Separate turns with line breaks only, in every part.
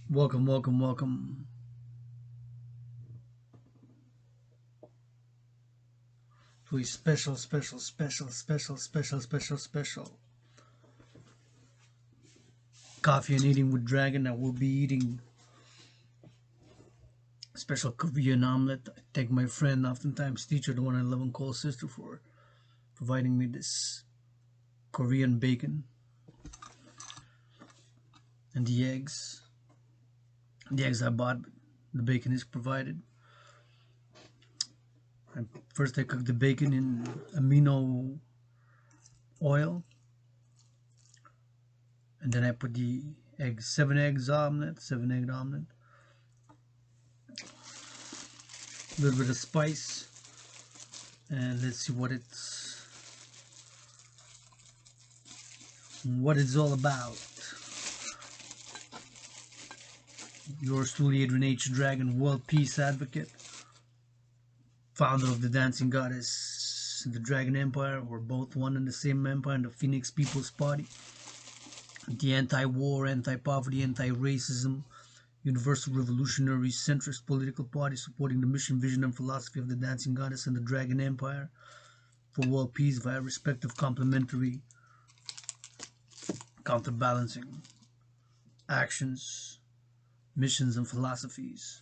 Welcome, welcome, welcome to a special coffee and eating with Dragon. I will be eating special Korean omelet. I thank my friend, oftentimes teacher, the one I love and call sister, for providing me this Korean bacon and the eggs. The eggs I bought, the bacon is provided. First, I cook the bacon in amino oil, and then I put the eggs, 7 egg omelet, a little bit of spice, and let's see what it's all about. Yours truly, Adrian H. Dragon, world peace advocate, founder of the Dancing Goddess and the Dragon Empire. We're both one and the same empire, and the Phoenix People's Party, the anti-war, anti-poverty, anti-racism, universal revolutionary centrist political party supporting the mission, vision, and philosophy of the Dancing Goddess and the Dragon Empire for world peace via respective complementary, counterbalancing actions, missions, and philosophies.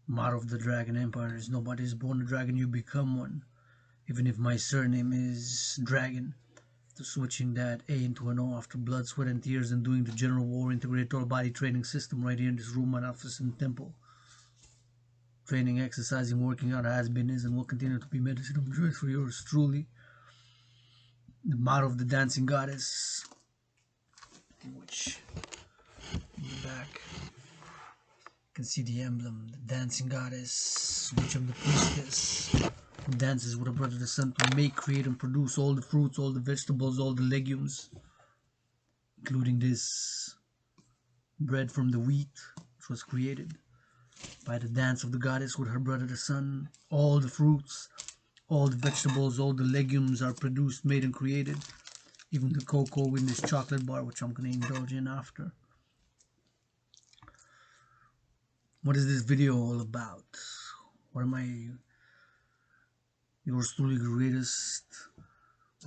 Motto of the Dragon Empire is nobody is born a dragon, you become one. Even if my surname is Dragon, to switching that A into an O after blood, sweat, and tears, and doing the general war integrated total body training system right here in this room, my office and temple. Training, exercising, working out has been, is, and will continue to be medicine of choice for yours truly. The motto of the Dancing Goddess, which in the back you can see the emblem, the Dancing Goddess, which of the priestess who dances with her brother the sun to make, create, and produce all the fruits, all the vegetables, all the legumes, including this bread from the wheat, which was created by the dance of the goddess with her brother the sun. All the fruits, all the vegetables, all the legumes are produced, made, and created. Even the cocoa in this chocolate bar, which I'm going to indulge in after. What is this video all about? What am I, yours truly,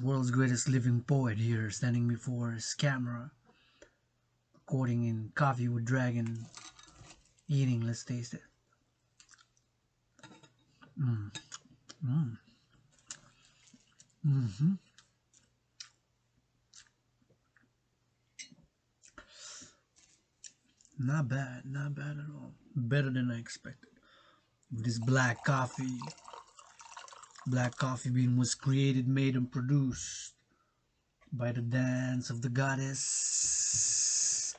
world's greatest living poet here, standing before his camera, recording in Coffee with Dragon, eating. Let's taste it. Not bad at all. Better than I expected. This black coffee bean was created, made, and produced by the dance of the goddess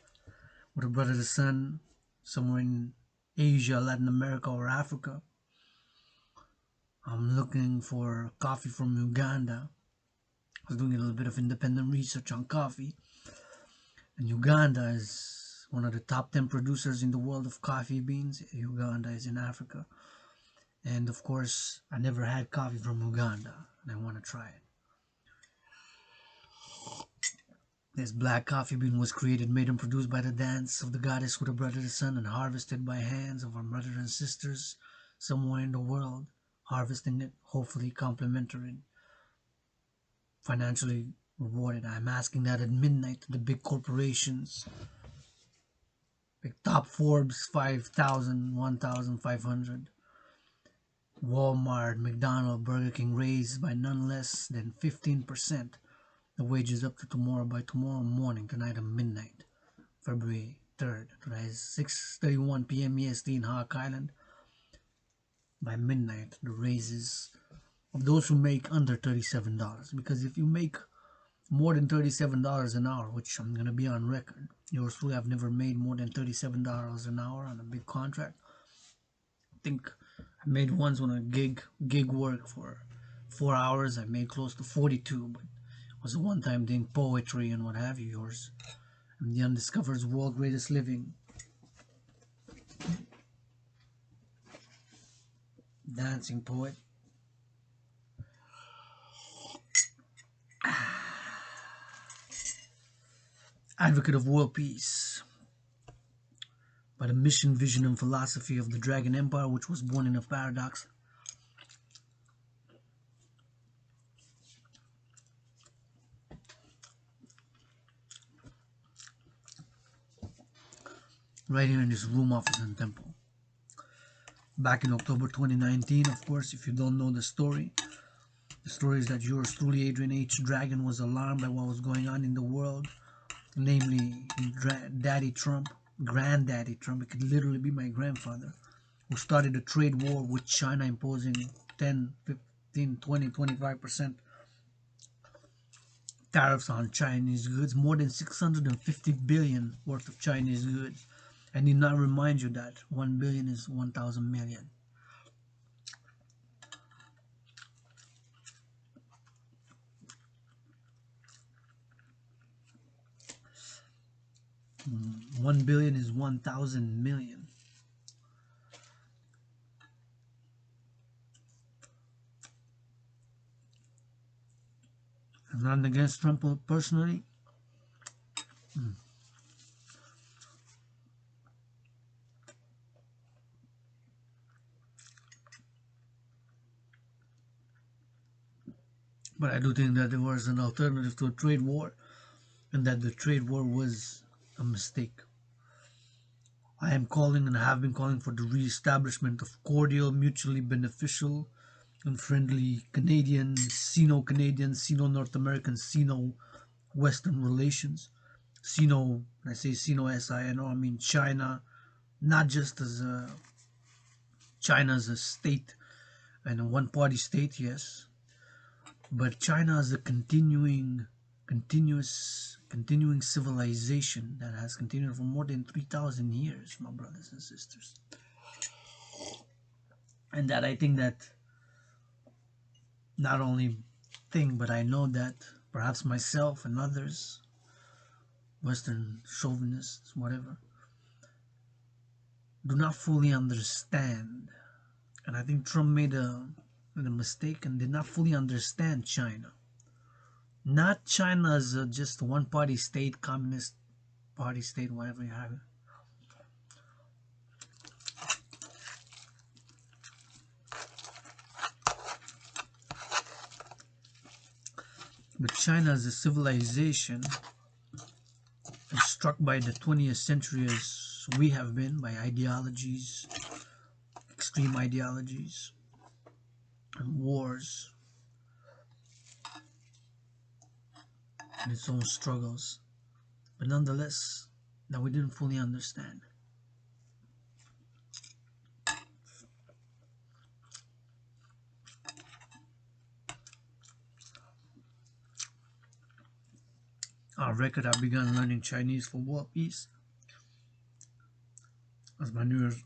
with her brother the sun, somewhere in Asia, Latin America, or Africa. I'm looking for coffee from Uganda. I was doing a little bit of independent research on coffee, and Uganda is one of the top 10 producers in the world of coffee beans. Uganda is in Africa. And of course, I never had coffee from Uganda, and I want to try it. This black coffee bean was created, made, and produced by the dance of the goddess with her brother the sun, and harvested by hands of our brothers and sisters somewhere in the world, harvesting it, hopefully complimentary, financially rewarded. I'm asking that at midnight to the big corporations, like top Forbes 5,000, 1,500, Walmart, McDonald's, Burger King raised by none less than 15% the wages up to tomorrow, by tomorrow morning, tonight at midnight, February 3rd. Tonight is 6:31 p.m. EST in Hawk Island. By midnight, the raises of those who make under $37. Because if you make more than $37 an hour, which I'm going to be on record, yours truly, I've never made more than $37 an hour on a big contract. I think I made once on a gig work for 4 hours. I made close to 42, but it was a one-time thing, poetry and what have you. Yours, I'm the undiscovered world greatest living dancing poet. Advocate of world peace. by the mission, vision, and philosophy of the Dragon Empire, which was born in a paradox. Right here in this room, office, and temple. Back in October 2019, of course, if you don't know the story is that yours truly, Adrian H. Dragon, was alarmed by what was going on in the world, namely Daddy Trump, Granddaddy Trump. It could literally be my grandfather, who started a trade war with China, imposing 10, 15, 20, 25% tariffs on Chinese goods, more than 650 billion worth of Chinese goods. I need not remind you that 1 billion is 1,000 million. Mm, 1 billion is 1,000 million. I'm not against Trump personally. But I do think that there was an alternative to a trade war, and that the trade war was a mistake. I am calling and have been calling for the re-establishment of cordial, mutually beneficial, and friendly Canadian, Sino-Canadian, Sino-North American, Sino-Western relations. Sino, when I say Sino, S-I-N-O, I mean China, not just as China as a state and a one-party state, yes, but China as a continuing civilization that has continued for more than 3,000 years, my brothers and sisters. And that I think that not only think, but I know that perhaps myself and others, Western chauvinists, whatever, do not fully understand. And I think Trump made a mistake and did not fully understand China. Not China as just a one-party state, communist party state, whatever you have. But China as a civilization is struck by the 20th century as we have been, by ideologies, extreme ideologies, and wars, and its own struggles. But nonetheless, that we didn't fully understand. On record, I began learning Chinese for world peace as my New Year's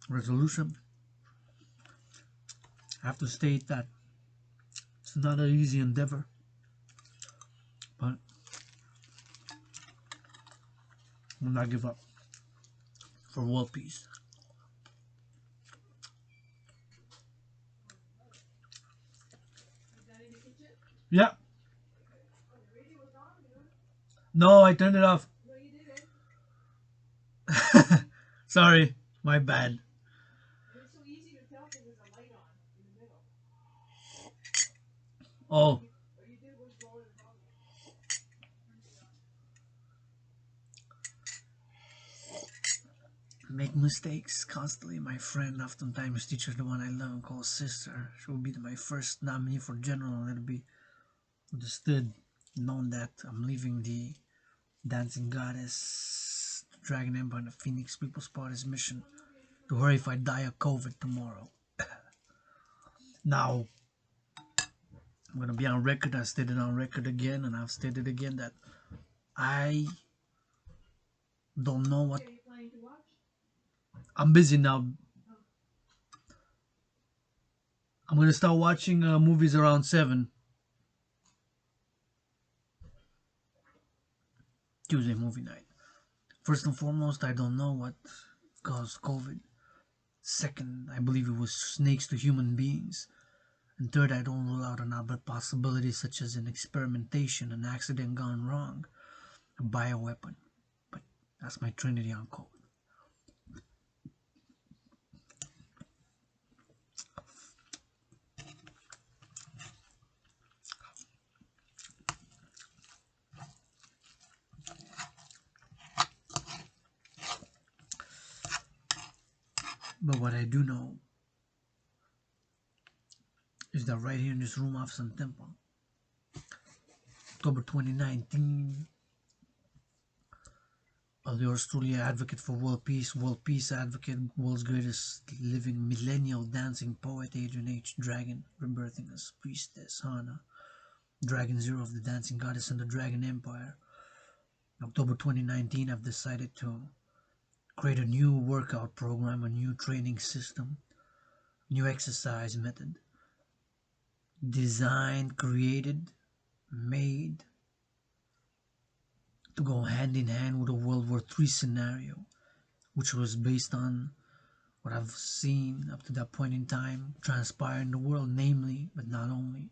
resolution. I have to state that it's not an easy endeavor, but I will not give up for world peace. Yeah. No, I turned it off. No, you didn't. Sorry, my bad. It's so easy to tell because there's a light on in the middle. Oh. What you did was blow it off. Make mistakes constantly, my friend. Oftentimes, teacher, the one I love and call sister, she will be my first nominee for general. It'll be understood, known that I'm leaving the dancing goddess, the Dragon Empire, and the Phoenix People's Party's mission to hurry if I die of COVID tomorrow. Now, I'm gonna be on record. I stated on record again, and I've stated again that I don't know what. I'm busy now. I'm gonna start watching movies around 7. Tuesday movie night. First and foremost, I don't know what caused COVID. Second, I believe it was snakes to human beings. And third, I don't rule out another possibility such as an experimentation, an accident gone wrong, a bioweapon. But that's my trinity on COVID. But what I do know is that right here in this room of San Temple, October 2019, yours truly, advocate for world peace advocate, world's greatest living millennial dancing poet, Adrian H. Dragon, rebirthing as priestess Hana, Dragon Zero of the dancing goddess and the Dragon Empire. October 2019, I've decided to create a new workout program, a new training system, new exercise method, designed, created, made to go hand in hand with a World War III scenario, which was based on what I've seen up to that point in time transpire in the world, namely, but not only,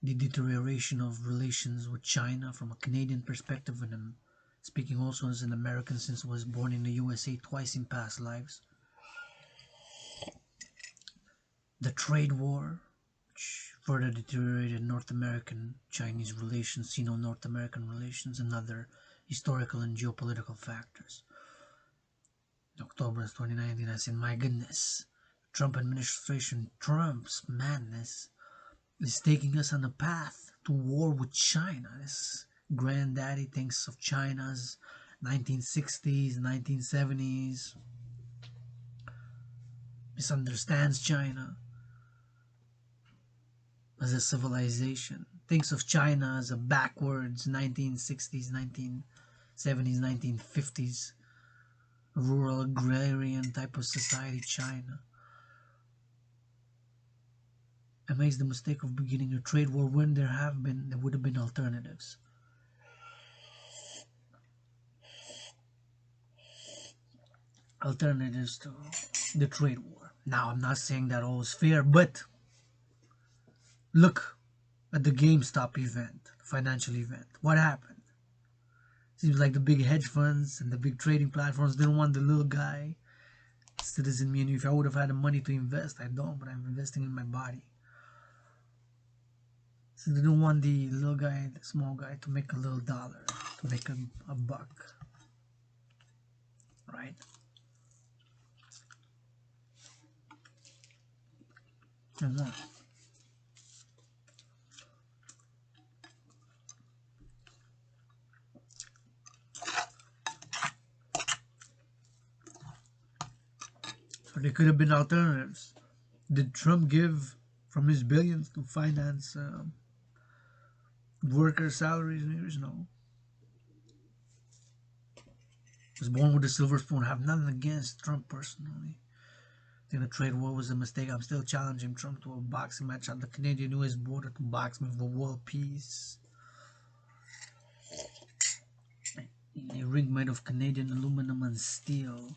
the deterioration of relations with China from a Canadian perspective, and I'm speaking also as an American since I was born in the USA twice in past lives. The trade war, which further deteriorated North American-Chinese relations, Sino-North American relations, and other historical and geopolitical factors. In October 2019, I said, my goodness, Trump administration, Trump's madness is taking us on a path to war with China. This granddaddy thinks of China's 1960s, 1970s, misunderstands China as a civilization, thinks of China as a backwards 1960s, 1970s, 1950s, rural agrarian type of society China, and makes the mistake of beginning a trade war when there would have been alternatives. Alternatives to the trade war. Now, I'm not saying that all is fair, but look at the GameStop event, the financial event. What happened? Seems like the big hedge funds and the big trading platforms didn't want the little guy, citizen me, and if I would have had the money to invest, I don't, but I'm investing in my body. So they don't want the little guy, the small guy, to make a little dollar, to make a buck, right? And what? So there could have been alternatives. Did Trump give from his billions to finance worker salaries and years? No. Was born with a silver spoon. I have nothing against Trump personally. I think the trade war was a mistake. I'm still challenging Trump to a boxing match at the Canadian-US border to box me for world peace. A ring made of Canadian aluminum and steel.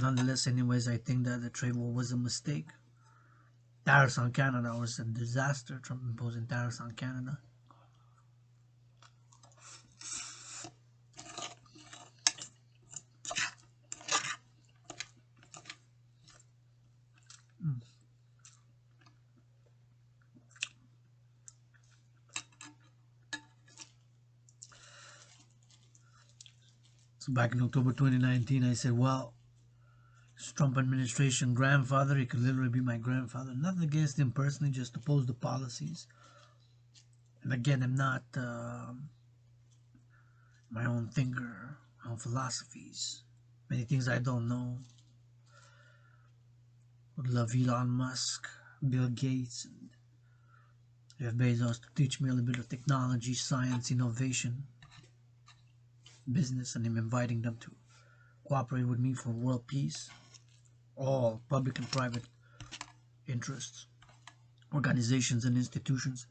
Nonetheless, anyways, I think that the trade war was a mistake. Tariffs on Canada was a disaster. Trump imposing tariffs on Canada. So back in October 2019, I said, well, it's Trump administration grandfather. He could literally be my grandfather. Nothing against him personally, just oppose the policies. And again, I'm not my own thinker, my own philosophies. Many things I don't know. Would love Elon Musk, Bill Gates, and Jeff Bezos to teach me a little bit of technology, science, innovation, business, and I'm inviting them to cooperate with me for world peace. All public and private interests, organizations and institutions.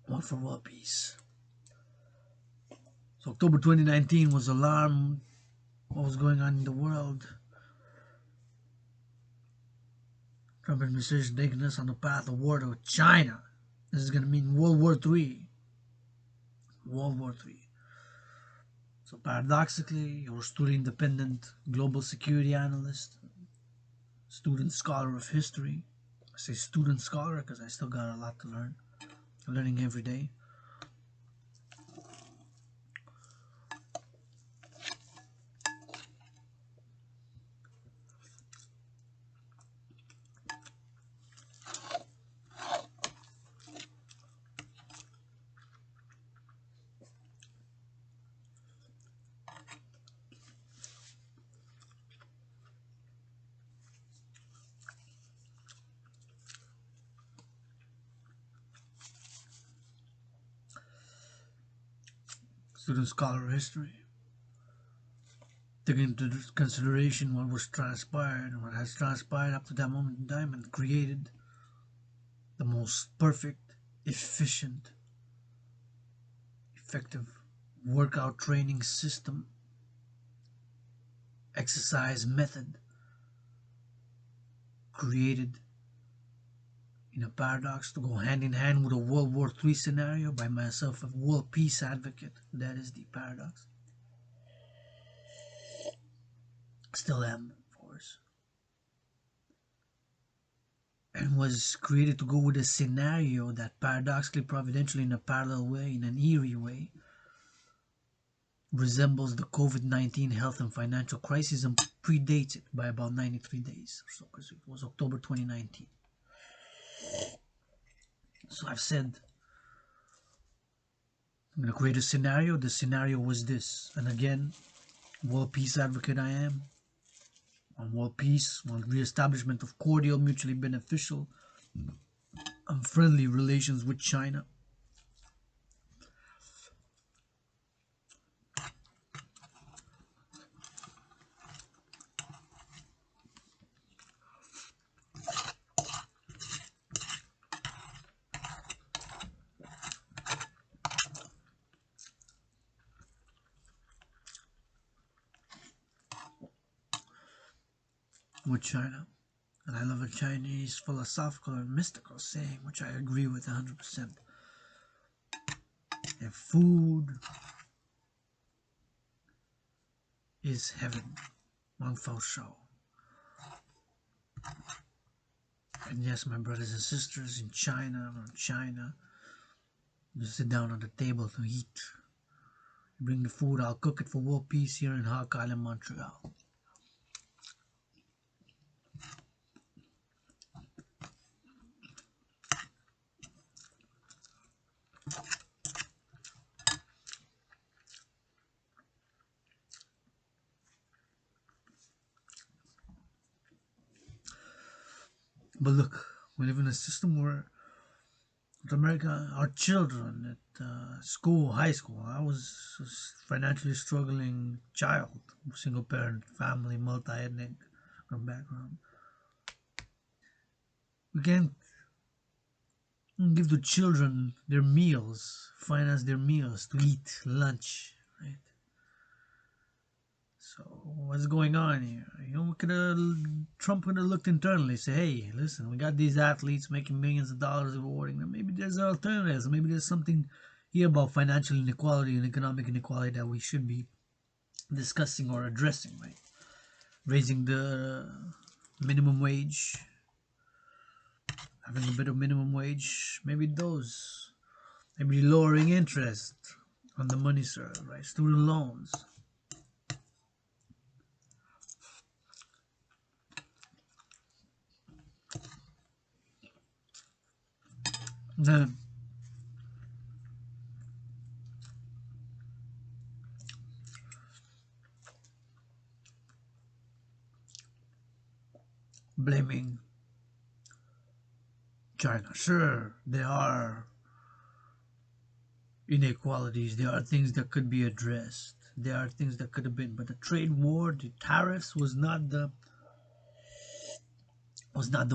One for world peace. So October 2019 was alarm what was going on in the world. Trump administration taking us on the path of war with China. This is going to mean World War III. World War III. So paradoxically, you're a student independent global security analyst, student scholar of history. I say student scholar because I still got a lot to learn. I'm learning every day. Student scholar of history. Taking into consideration what was transpired, what has transpired up to that moment in time, and created the most perfect, efficient, effective workout training system, exercise method, created in a paradox to go hand in hand with a World War III scenario by myself, a world peace advocate. That is the paradox. Still am, of course. And was created to go with a scenario that paradoxically, providentially, in a parallel way, in an eerie way, resembles the COVID-19 health and financial crisis and predates it by about 93 days or so, because it was October 2019. So I've said I'm going to create a scenario. The scenario was this. And again, world peace advocate I am. On world peace, on re-establishment of cordial, mutually beneficial and friendly relations with China. With China. And I love a Chinese philosophical and mystical saying, which I agree with 100%. If food is heaven, Meng Shao. And yes, my brothers and sisters in China, you sit down on the table to eat. You bring the food, I'll cook it for world peace here in Hawk Island, Montreal. But look, we live in a system where in America, our children at school, high school, I was a financially struggling child, single parent family, multi-ethnic background. We can't give the children their meals, finance their meals to eat lunch, right? So what's going on here? You know, Trump could have looked internally, say, hey, listen, we got these athletes making millions of dollars rewarding them. Maybe there's alternatives. Maybe there's something here about financial inequality and economic inequality that we should be discussing or addressing, right? Raising the minimum wage, having a bit of minimum wage, maybe those, maybe lowering interest on the money served, right? Student loans. Then blaming China. Sure, there are inequalities, there are things that could be addressed, there are things that could have been, but the trade war, the tariffs was not the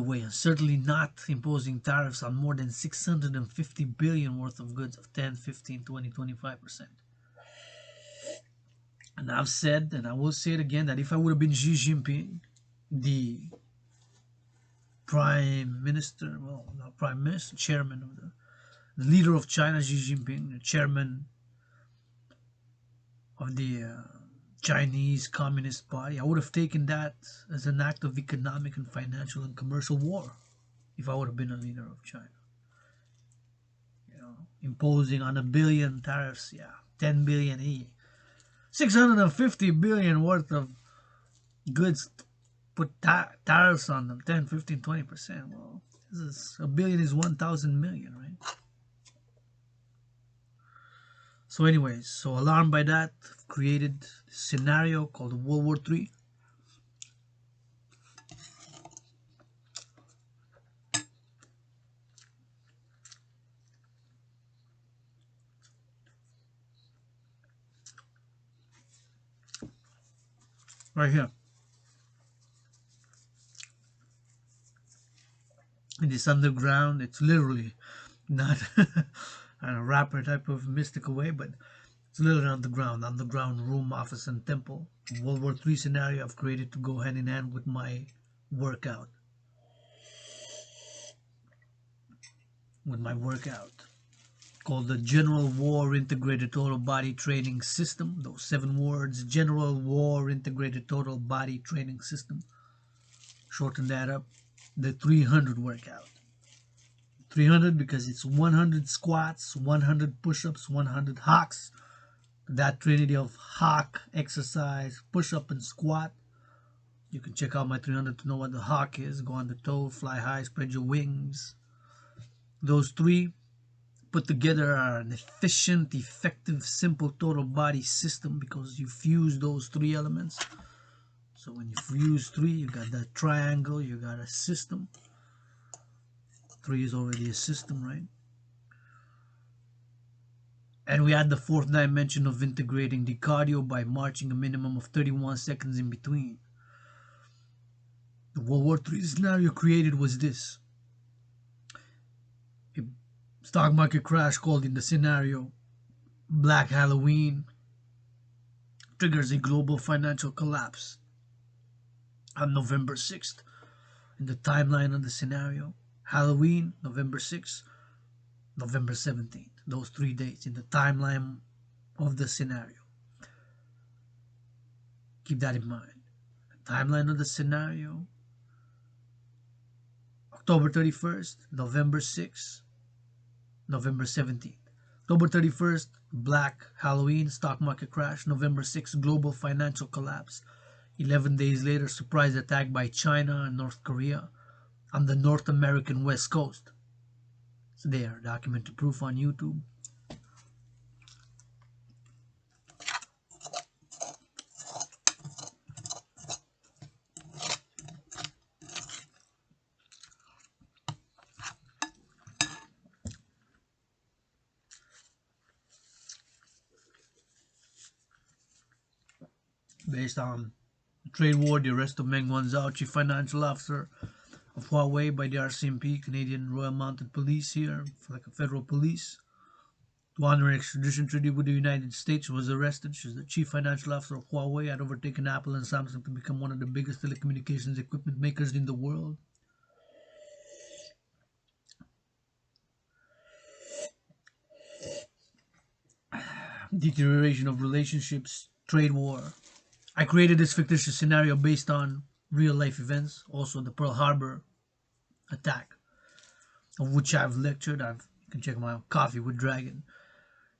way, and certainly not imposing tariffs on more than 650 billion worth of goods of 10, 15, 20, 25%. And I've said, and I will say it again, that if I would have been Xi Jinping, the Prime Minister, well, not Prime Minister, Chairman of the leader of China, Xi Jinping, the Chairman of the Chinese Communist Party. I would have taken that as an act of economic and financial and commercial war if I would have been a leader of China. You know, imposing on 1 billion tariffs, yeah, 10 billion each, 650 billion worth of goods, put tariffs on them, 10, 15, 20%. Well, this is, 1 billion is 1,000 million, right? So anyways, so alarmed by that, created a scenario called World War III. Right here. In this underground, it's literally not in a rapper type of mystical way, but it's literally underground room, office, and temple. World War III scenario I've created to go hand in hand with my workout. Called the General War Integrated Total Body Training System. Those 7 words, General War Integrated Total Body Training System. Shorten that up, the 300 workout. 300 because it's 100 squats, 100 push-ups, 100 hocks. That trinity of hock, exercise, push-up, and squat. You can check out my 300 to know what the hock is. Go on the toe, fly high, spread your wings. Those 3 put together are an efficient, effective, simple total body system because you fuse those 3 elements. So when you fuse 3, you got that triangle, you got a system. 3 is already a system, right? And we add the 4th dimension of integrating the cardio by marching a minimum of 31 seconds in between. The World War III scenario created was this. A stock market crash called in the scenario Black Halloween triggers a global financial collapse on November 6th. In the timeline of the scenario, Halloween, November 6th, November 17th. Those 3 dates in the timeline of the scenario. Keep that in mind. The timeline of the scenario, October 31st, November 6th, November 17th. October 31st, Black Halloween, stock market crash. November 6th, global financial collapse. 11 days later, surprise attack by China and North Korea on the North American West Coast. It's there, documented proof on YouTube. Based on trade war, the arrest of Meng, Whenzou, chief financial officer of HUAWEI by the RCMP, Canadian Royal Mounted Police here, like a federal police, to honor an extradition treaty with the United States, was arrested. She's the chief financial officer of HUAWEI, had overtaken Apple and Samsung to become one of the biggest telecommunications equipment makers in the world. Deterioration of relationships, trade war. I created this fictitious scenario based on real life events, also the Pearl Harbor attack, of which I've lectured. You can check my Coffee with Dragon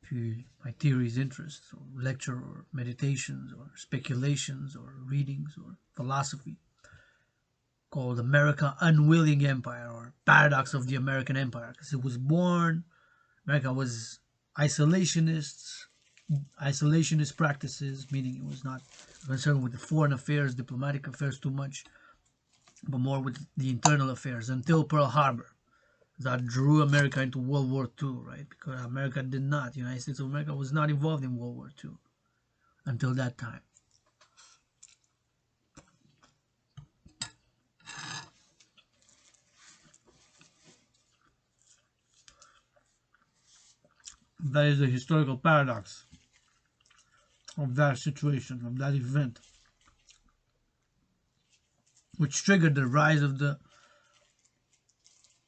if my theories interest, or lecture, or meditations, or speculations, or readings, or philosophy, called America Unwilling Empire, or Paradox of the American Empire, because it was born, America was isolationist practices, meaning it was not concerned with the foreign affairs, diplomatic affairs too much, but more with the internal affairs until Pearl Harbor. That drew America into World War II, right? Because America did not. The United States of America was not involved in World War II until that time. That is the historical paradox of that situation, of that event, which triggered the rise of the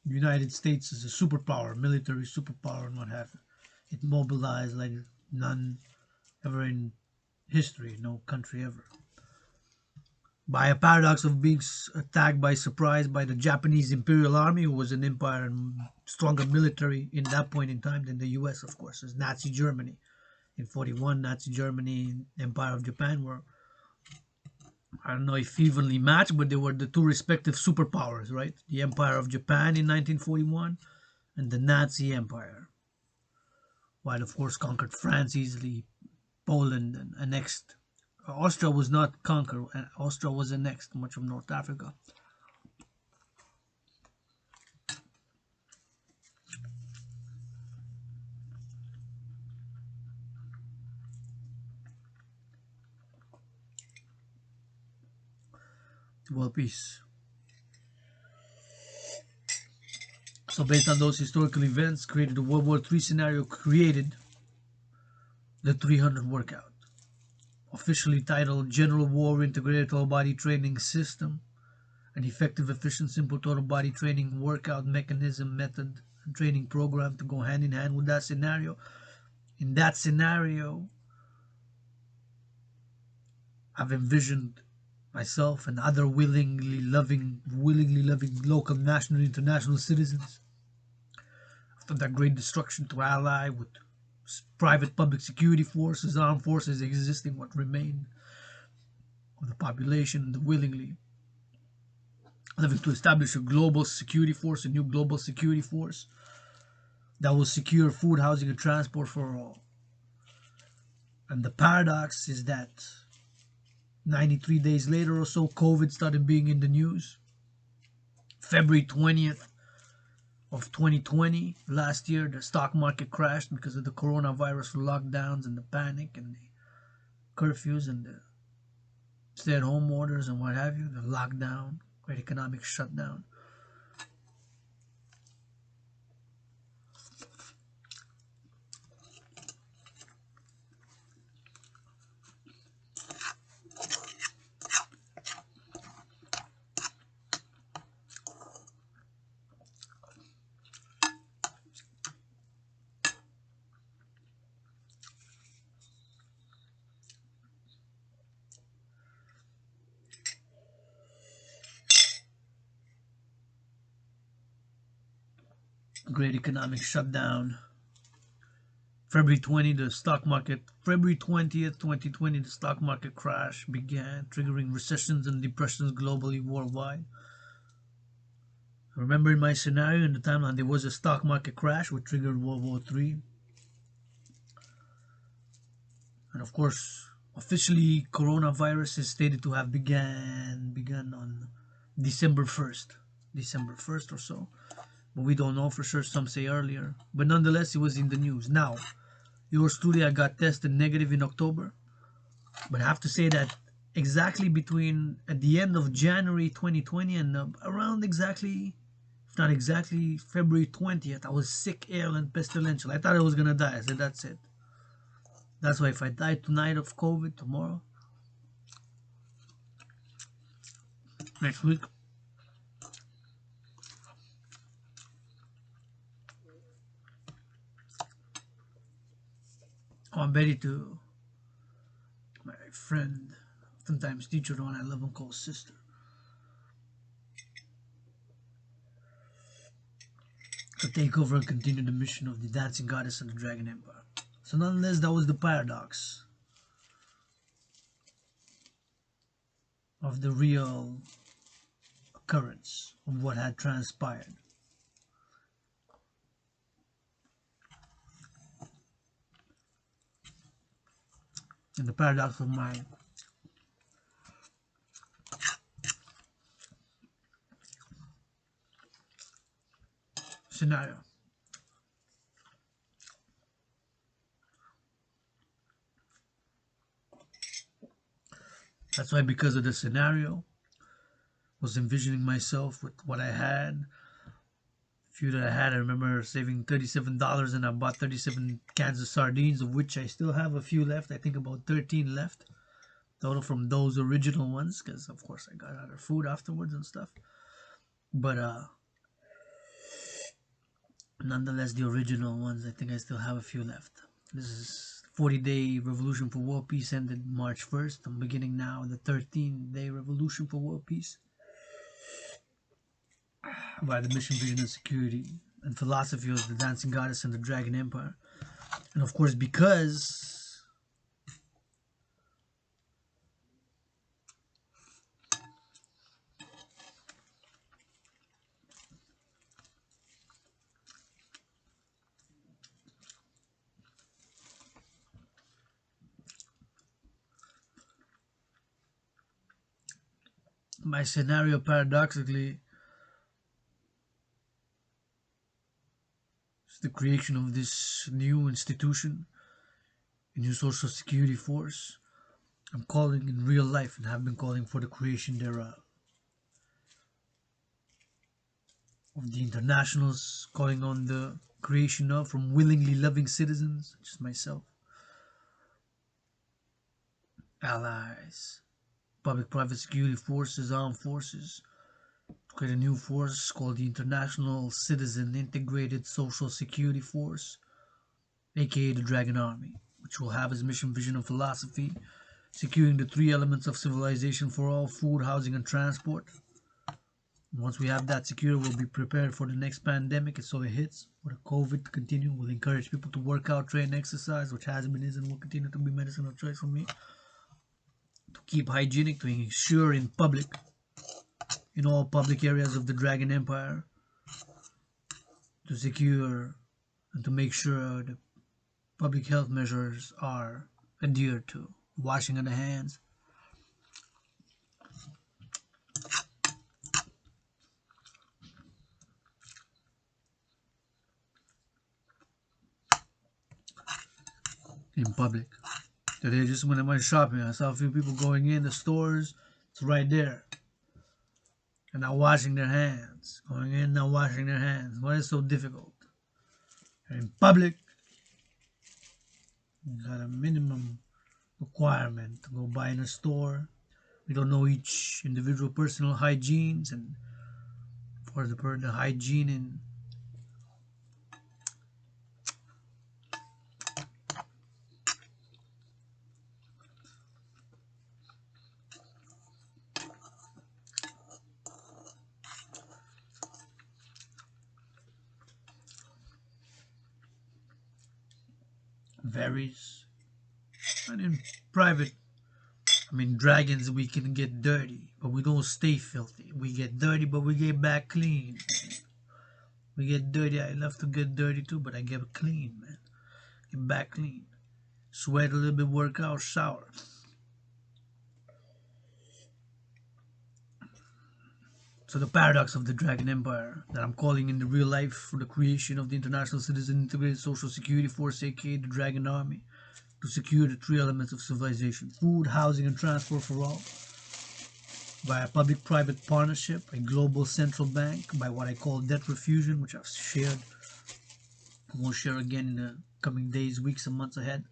The United States is a superpower, military superpower, and what have you. It mobilized like none ever in history, no country ever. By a paradox of being attacked by surprise by the Japanese Imperial Army, who was an empire and stronger military in that point in time than the US, of course, as Nazi Germany. In 41, Nazi Germany and Empire of Japan were, I don't know if evenly matched, but they were the two respective superpowers, right? The Empire of Japan in 1941 and the Nazi Empire. While, of course, conquered France easily, Poland, and annexed. Austria was not conquered, Austria was annexed much of North Africa. World peace. So based on those historical events, created the World War III scenario, created the 300 workout, officially titled General War Integrated Total Body Training System, an effective, efficient, simple total body training workout mechanism, method, and training program to go hand in hand with that scenario. In that scenario, I've envisioned myself and other willingly loving local, national, and international citizens after that great destruction to ally with private public security forces, armed forces existing, what remained of the population, the willingly living to establish a global security force, a new global security force that will secure food, housing, and transport for all. And the paradox is that 93 days later or so, COVID started being in the news. February 20th of 2020, last year, the stock market crashed because of the coronavirus lockdowns and the panic and the curfews and the stay-at-home orders and what have you, the lockdown, great economic shutdown. Great economic shutdown. February 20th, the stock market, February 20th, 2020, the stock market crash began, triggering recessions and depressions globally, worldwide. Remember in my scenario, in the timeline, there was a stock market crash which triggered World War III. And of course, officially, coronavirus is stated to have begun on December 1st. December 1st or so. But we don't know for sure, some say earlier. But nonetheless, it was in the news. Now, yours truly, I got tested negative in October. But I have to say that exactly between, at the end of January 2020 and around exactly, if not exactly, February 20th, I was sick, ill, and pestilential. I thought I was going to die. I said, that's it. That's why if I die tonight of COVID, tomorrow, next week, I'm ready to, my friend, sometimes teacher, the one I love and call sister, to take over and continue the mission of the dancing goddess of the Dragon Empire. So nonetheless, that was the paradox of the real occurrence of what had transpired. And the paradox of my scenario. That's why, because of the scenario, was envisioning myself with what I had. Few that I had, I remember saving $37 and I bought 37 cans of sardines, of which I still have a few left. I think about 13 left total from those original ones, because of course I got other food afterwards and stuff. But Nonetheless, the original ones, I think I still have a few left. This is 40-day revolution for world peace ended March 1st. I'm beginning now the 13-day revolution for world peace by the mission, vision, and security and philosophy of the dancing goddess and the dragon empire. And of course, because my scenario paradoxically is the creation of this new institution, a new social security force. I'm calling in real life and have been calling for the creation thereof. Of the internationals, calling on the creation of from willingly loving citizens, such as myself, allies, public-private security forces, armed forces, to create a new force called the International Citizen Integrated Social Security Force, aka the Dragon Army, which will have as mission, vision, and philosophy securing the three elements of civilization for all: food, housing, and transport. Once we have that secure, we'll be prepared for the next pandemic, and so it hits, for the COVID to continue. We'll encourage people to work out, train, exercise, which has been, is, and will continue to be medicine of choice for me. To keep hygienic, to ensure in public, in all public areas of the Dragon Empire, to secure and to make sure the public health measures are adhered to. Washing of the hands, in public. Today, just when I went shopping, I saw a few people going in the stores. It's right there. And not washing their hands. Going in, not washing their hands. Why is it so difficult? In public, you got a minimum requirement to go buy in a store. We don't know each individual personal hygienes, and for the hygiene in varies. And in private, I mean, dragons, we can get dirty, but we don't stay filthy. We get dirty, but we get back clean. We get dirty. I love to get dirty too, but I get clean, man. Get back clean. Sweat a little bit, work out, shower. So the paradox of the Dragon Empire that I'm calling in the real life for the creation of the International Citizen Integrated Social Security Force, aka the Dragon Army, to secure the three elements of civilization: food, housing, and transport for all, by a public-private partnership, a global central bank, by what I call debt refusion, which I've shared, I won't share again in the coming days, weeks, and months ahead,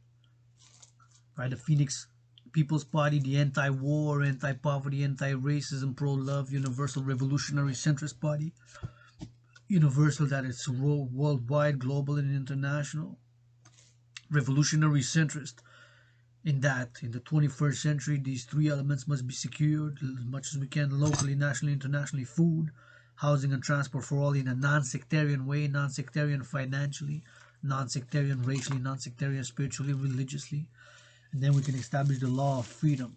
by the Phoenix People's Party, the anti-war, anti-poverty, anti-racism, pro-love, universal revolutionary centrist party, universal that is worldwide, global, and international, revolutionary centrist, in that in the 21st century these three elements must be secured as much as we can, locally, nationally, internationally: food, housing, and transport for all, in a non-sectarian way, non-sectarian financially, non-sectarian racially, non-sectarian spiritually, religiously. And then we can establish the law of freedom,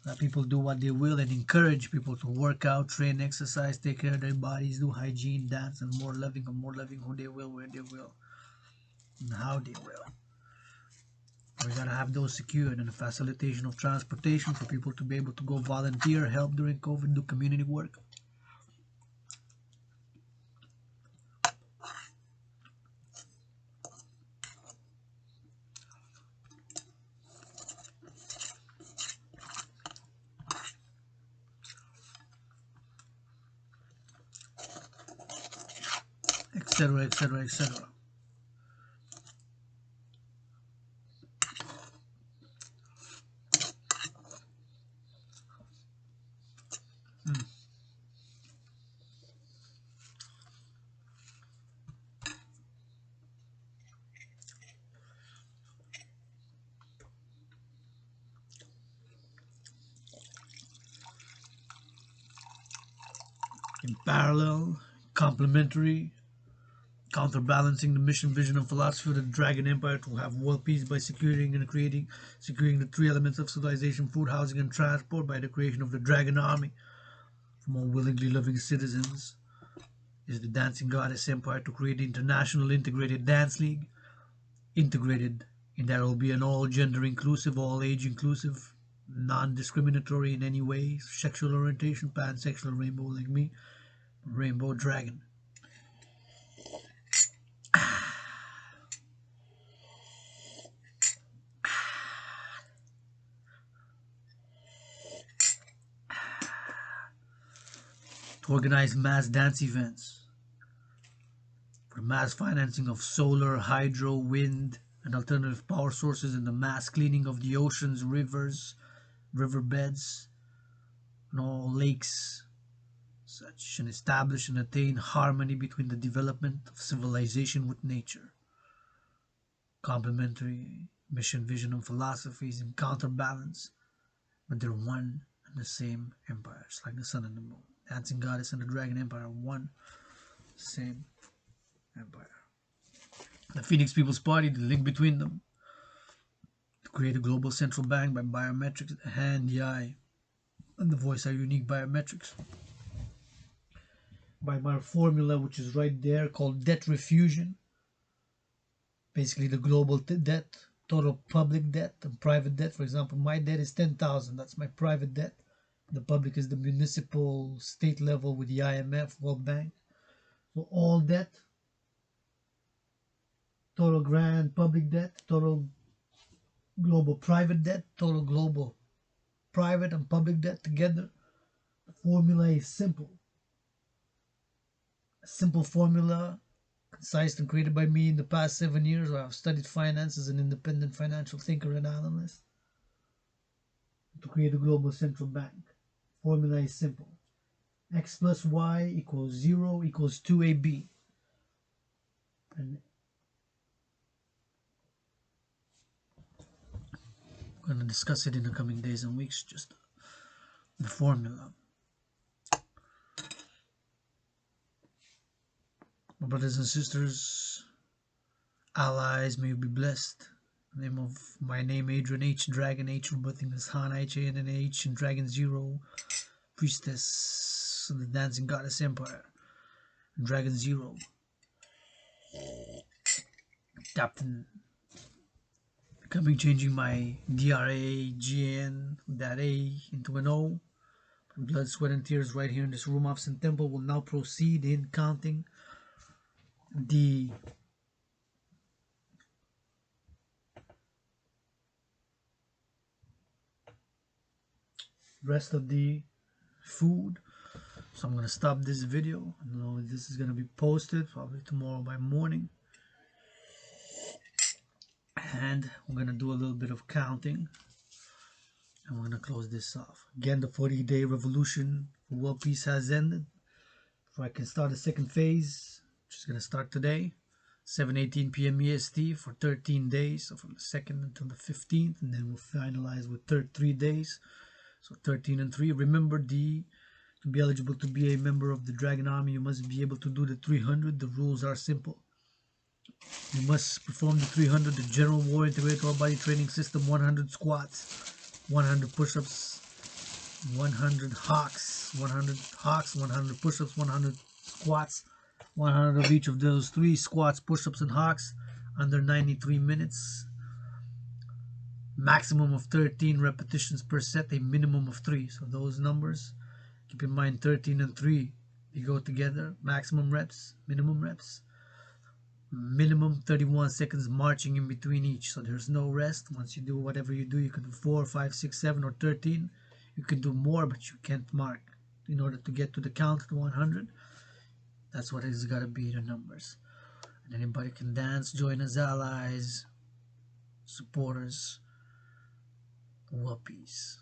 that people do what they will, and encourage people to work out, train, exercise, take care of their bodies, do hygiene, dance, and more loving who they will, where they will, and how they will. We gotta have those secured, and the facilitation of transportation for people to be able to go volunteer, help during COVID, do community work. Etc., etc., etc. In parallel, complementary, counterbalancing the mission, vision, and philosophy of the Dragon Empire to have world peace by securing the three elements of civilization: food, housing, and transport, by the creation of the Dragon Army from all willingly living citizens, is the Dancing Goddess Empire to create the International Integrated Dance League, integrated in that it will be an all-gender inclusive, all-age inclusive, non-discriminatory in any way, sexual orientation, pansexual, rainbow like me, rainbow dragon. To organize mass dance events for mass financing of solar, hydro, wind, and alternative power sources, and the mass cleaning of the oceans, rivers, riverbeds, and all lakes, such and establish and attain harmony between the development of civilization with nature. Complementary mission, vision, and philosophies in counterbalance, but they're one and the same empires, like the sun and the moon. Dancing Goddess and the Dragon Empire are one same empire. The Phoenix People's Party, the link between them, to create a global central bank by biometrics, the hand, the eye, and the voice are unique biometrics. By my formula, which is right there, called debt refusion. Basically, the global debt, total public debt and private debt. For example, my debt is 10,000. That's my private debt. The public is the municipal, state level with the IMF, World Bank. So all debt, total grand public debt, total global private debt, total global private and public debt together. The formula is simple. A simple formula, concise and created by me in the past 7 years, where I've studied finance as an independent financial thinker and analyst, to create a global central bank. Formula is simple. X plus Y equals 0 equals 2AB. And we're going to discuss it in the coming days and weeks, just the formula. My brothers and sisters, allies, may you be blessed. In the name of my name, Adrian H. Dragon H. Rebirthing this Han HANNH and Dragon Zero, Priestess of the Dancing Goddess Empire, Dragon Zero, Captain, becoming changing my DRA, GN, that A into an O. Blood, sweat, and tears right here in this room. Absent Temple will now proceed in counting the rest of the food. So I'm going to stop this video. I don't know if this is going to be posted probably tomorrow by morning, and we're going to do a little bit of counting, and we're going to close this off. Again, the 40-day revolution for world peace has ended. So I can start the second phase, which is going to start today, 7:18 p.m. EST, for 13 days, so from the 2nd until the 15th, and then we'll finalize with 3 days, so 13 and 3. Remember, to be eligible to be a member of the Dragon Army, you must be able to do the 300. The rules are simple. You must perform the 300, the General War Integrated All Body Training System, 100 squats, 100 push-ups, 100 hawks, 100 push-ups, 100 squats, 100 of each of those 3 squats, push-ups, and hawks under 93 minutes. Maximum of 13 repetitions per set, a minimum of 3. So those numbers, keep in mind, 13 and 3, they go together. Maximum reps, minimum reps. Minimum 31 seconds marching in between each, so there's no rest. Once you do whatever you do, you can do 4, 5, 6, 7, or 13. You can do more, but you can't mark in order to get to the count to 100. That's what it's got to be, the numbers. And anybody can dance, join as allies, supporters, whoopies.